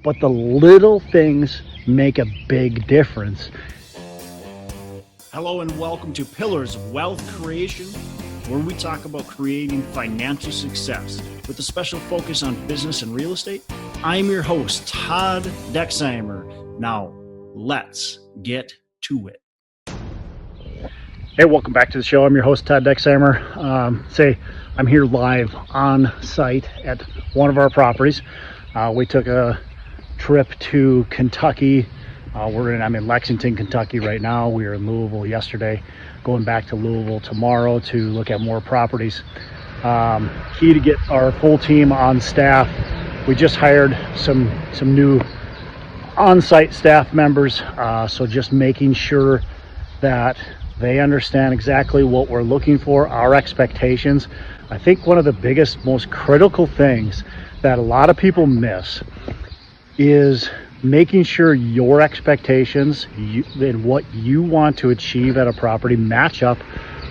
but the little things make a big difference. Hello and welcome to Pillars of Wealth Creation, where we talk about creating financial success with a special focus on business and real estate. I'm your host, Todd Dexheimer. Now, let's get to it. Hey, welcome back to the show. I'm your host, Todd Dexheimer. I'm here live on site at one of our properties. We took a trip to Kentucky. I'm in Lexington, Kentucky right now. We were in Louisville yesterday, going back to Louisville tomorrow to look at more properties. Key to get our full team on staff. We just hired some new on-site staff members, so just making sure that they understand exactly what we're looking for, our expectations. I think one of the biggest, most critical things that a lot of people miss is making sure your expectations and what you want to achieve at a property match up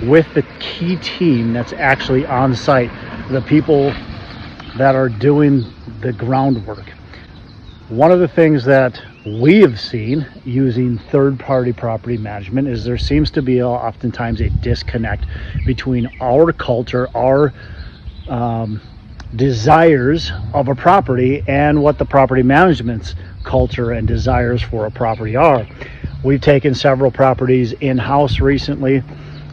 with the key team that's actually on site, the people that are doing the groundwork. One of the things that we have seen using third-party property management is there seems to be oftentimes a disconnect between our culture, our desires of a property, and what the property management's culture and desires for a property are. We've taken several properties in-house recently,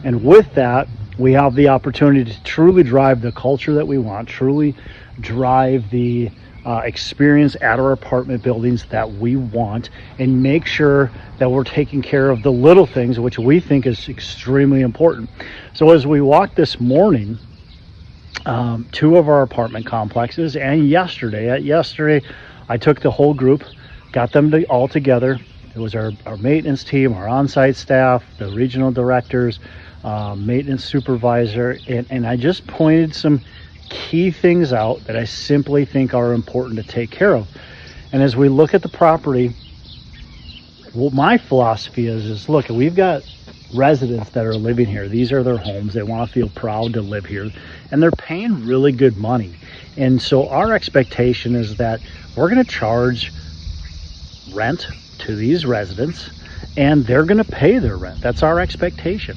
and with that, we have the opportunity to truly drive the culture that we want, truly drive the experience at our apartment buildings that we want, and make sure that we're taking care of the little things, which we think is extremely important. So as we walked this morning, two of our apartment complexes, and yesterday I took the whole group, got them all together. It was our maintenance team, our on-site staff, the regional directors, maintenance supervisor, and I just pointed some key things out that I simply think are important to take care of. And as we look at the property, what my philosophy is look, we've got residents that are living here. These are their homes. They want to feel proud to live here, and they're paying really good money. And so our expectation is that we're going to charge rent to these residents, and they're going to pay their rent. That's our expectation.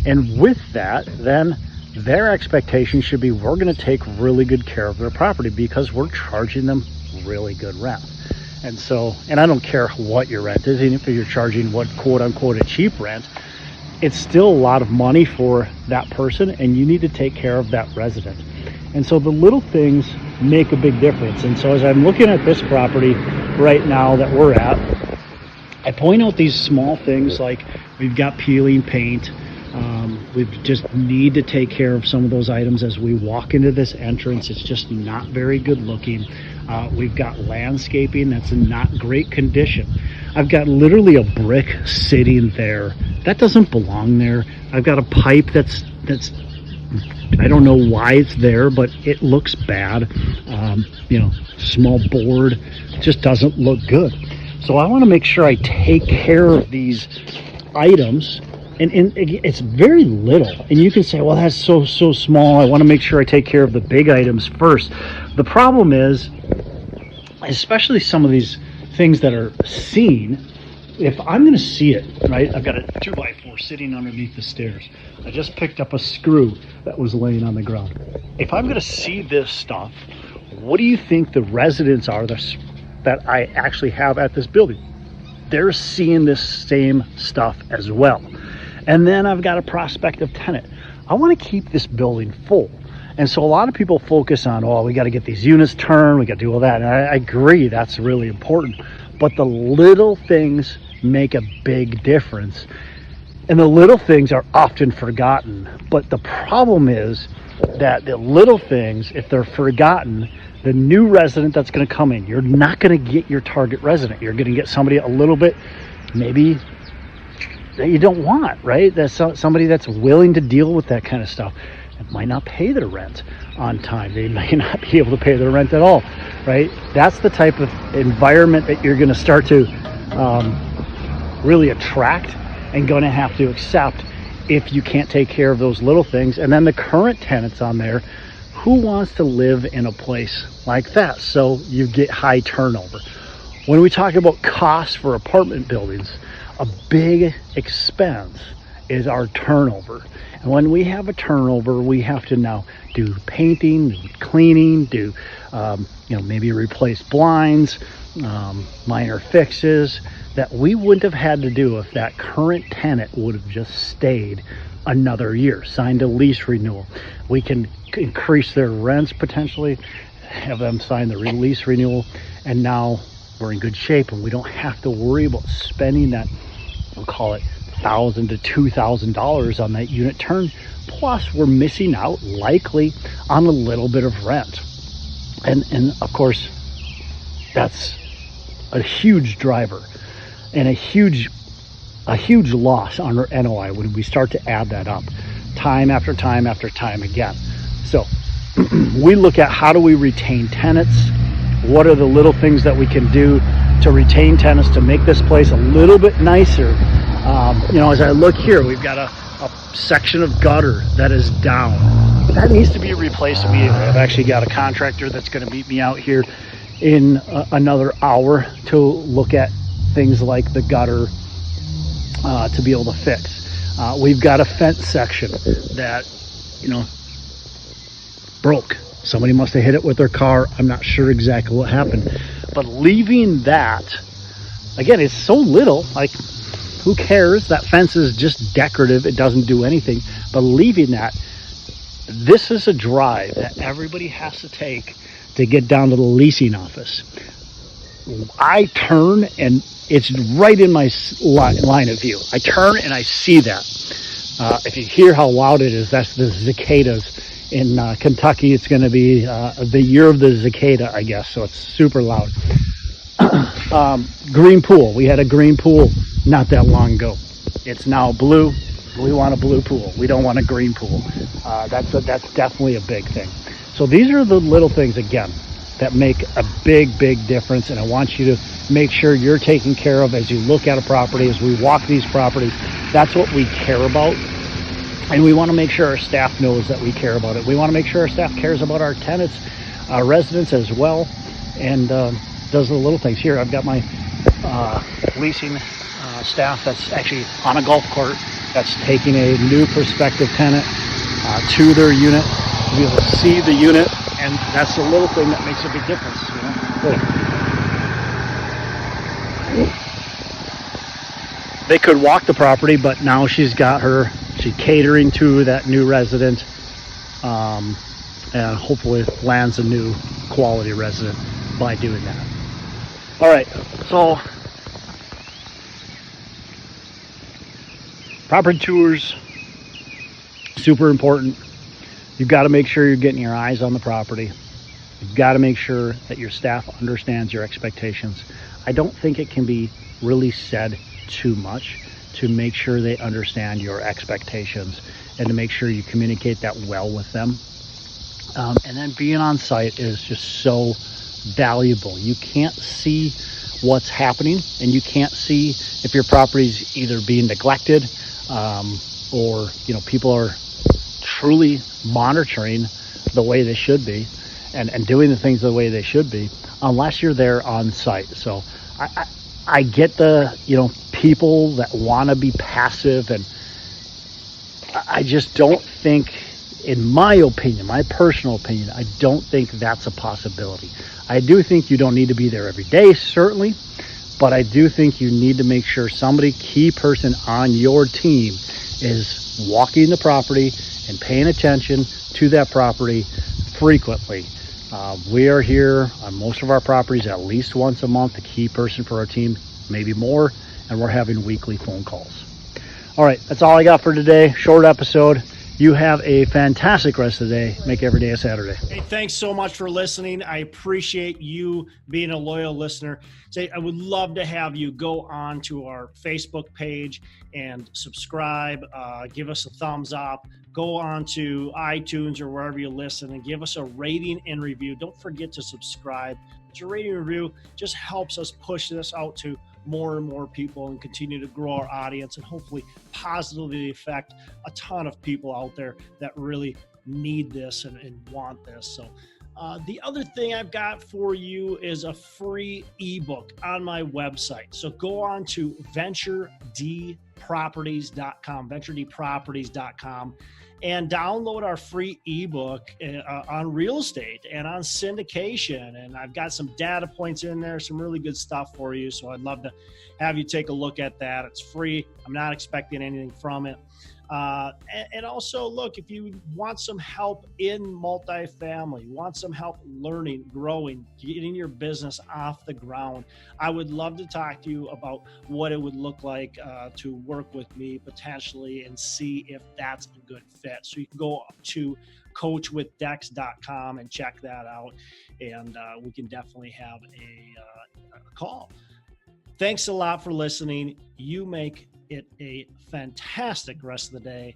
And with that, then their expectation should be we're going to take really good care of their property because we're charging them really good rent. And I don't care what your rent is, even if you're charging what quote unquote a cheap rent, it's still a lot of money for that person, and you need to take care of that resident. And so the little things make a big difference. And so as I'm looking at this property right now that we're at, I point out these small things like we've got peeling paint. We just need to take care of some of those items as we walk into this entrance. It's just not very good looking. We've got landscaping that's in not great condition. I've got literally a brick sitting there. That doesn't belong there. I've got a pipe that's I don't know why it's there, but it looks bad. Small board, just doesn't look good. So I want to make sure I take care of these items. And it's very little, and you can say, well, that's so small. I want to make sure I take care of the big items first. The problem is, especially some of these things that are seen, if I'm going to see it, right, I've got a 2x4 sitting underneath the stairs. I just picked up a screw that was laying on the ground. If I'm going to see this stuff, what do you think the residents are that I actually have at this building? They're seeing this same stuff as well. And then I've got a prospective tenant. I want to keep this building full. And so a lot of people focus on, we got to get these units turned, we got to do all that. And I agree, that's really important. But the little things make a big difference. And the little things are often forgotten. But the problem is that the little things, if they're forgotten, the new resident that's going to come in, you're not going to get your target resident. You're going to get somebody a little bit maybe that you don't want, right? That's somebody that's willing to deal with that kind of stuff. It might not pay their rent on time. They may not be able to pay their rent at all, right? That's the type of environment that you're going to start to really attract and going to have to accept if you can't take care of those little things. And then the current tenants on there, who wants to live in a place like that? So you get high turnover. When we talk about costs for apartment buildings, a big expense is our turnover. And when we have a turnover, we have to now do painting, cleaning, do maybe replace blinds, minor fixes that we wouldn't have had to do if that current tenant would have just stayed another year, signed a lease renewal. We can increase their rents potentially, have them sign the lease renewal, and now we're in good shape and we don't have to worry about spending that, we'll call it $1,000 to $2,000 on that unit turn. Plus we're missing out likely on a little bit of rent. And of course, that's a huge driver and a huge loss on our NOI when we start to add that up time after time after time again. So we look at how do we retain tenants? What are the little things that we can do to retain tenants to make this place a little bit nicer? As I look here, we've got a section of gutter that is down. That needs to be replaced immediately. I've actually got a contractor that's going to meet me out here in another hour to look at things like the gutter to be able to fix. We've got a fence section that, broke. Somebody must have hit it with their car. I'm not sure exactly what happened. But leaving that, again, it's so little, like, who cares? That fence is just decorative. It doesn't do anything. But leaving that, this is a drive that everybody has to take to get down to the leasing office. I turn and it's right in my line of view. I turn and I see that. If you hear how loud it is, that's the cicadas. In Kentucky, it's going to be the year of the cicada, I guess, so it's super loud. Green pool. We had a green pool not that long ago. It's now blue. We want a blue pool. We don't want a green pool. That's definitely a big thing. So these are the little things, again, that make a big difference, and I want you to make sure you're taken care of as you look at a property, as we walk these properties. That's what we care about. And we want to make sure our staff knows that we care about it. We want to make sure our staff cares about our tenants, our residents as well, and does the little things. Here, I've got my leasing staff that's actually on a golf court that's taking a new prospective tenant to their unit to be able to see the unit, and that's the little thing that makes a big difference. They could walk the property, but now she's catering to that new resident, and hopefully lands a new quality resident by doing that. All right, so property tours, super important. You've got to make sure you're getting your eyes on the property. You've got to make sure that your staff understands your expectations. I don't think it can be really said too much to make sure they understand your expectations and to make sure you communicate that well with them. And then being on site is just so valuable. You can't see what's happening, and you can't see if your property's either being neglected or people are truly monitoring the way they should be and doing the things the way they should be unless you're there on site. So I get the people that want to be passive, and I just don't think, in my opinion, my personal opinion, I don't think that's a possibility. I do think you don't need to be there every day, certainly, but I do think you need to make sure somebody, key person on your team, is walking the property and paying attention to that property frequently. We are here on most of our properties at least once a month, a key person for our team, maybe more, and we're having weekly phone calls. All right, that's all I got for today. Short episode. You have a fantastic rest of the day. Make every day a Saturday. Hey, thanks so much for listening. I appreciate you being a loyal listener. I would love to have you go on to our Facebook page and subscribe. Give us a thumbs up. Go on to iTunes or wherever you listen and give us a rating and review. Don't forget to subscribe. But your rating and review just helps us push this out to more and more people and continue to grow our audience and hopefully positively affect a ton of people out there that really need this and want this. So The other thing I've got for you is a free ebook on my website. So go on to venturedproperties.com, and download our free ebook on real estate and on syndication. And I've got some data points in there, some really good stuff for you. So I'd love to have you take a look at that. It's free. I'm not expecting anything from it. And also, look, if you want some help in multifamily, want some help learning, growing, getting your business off the ground, I would love to talk to you about what it would look like to work with me potentially and see if that's a good fit. So you can go to coachwithdex.com and check that out, and we can definitely have a call. Thanks a lot for listening. You make it a fantastic rest of the day.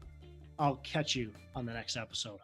I'll catch you on the next episode.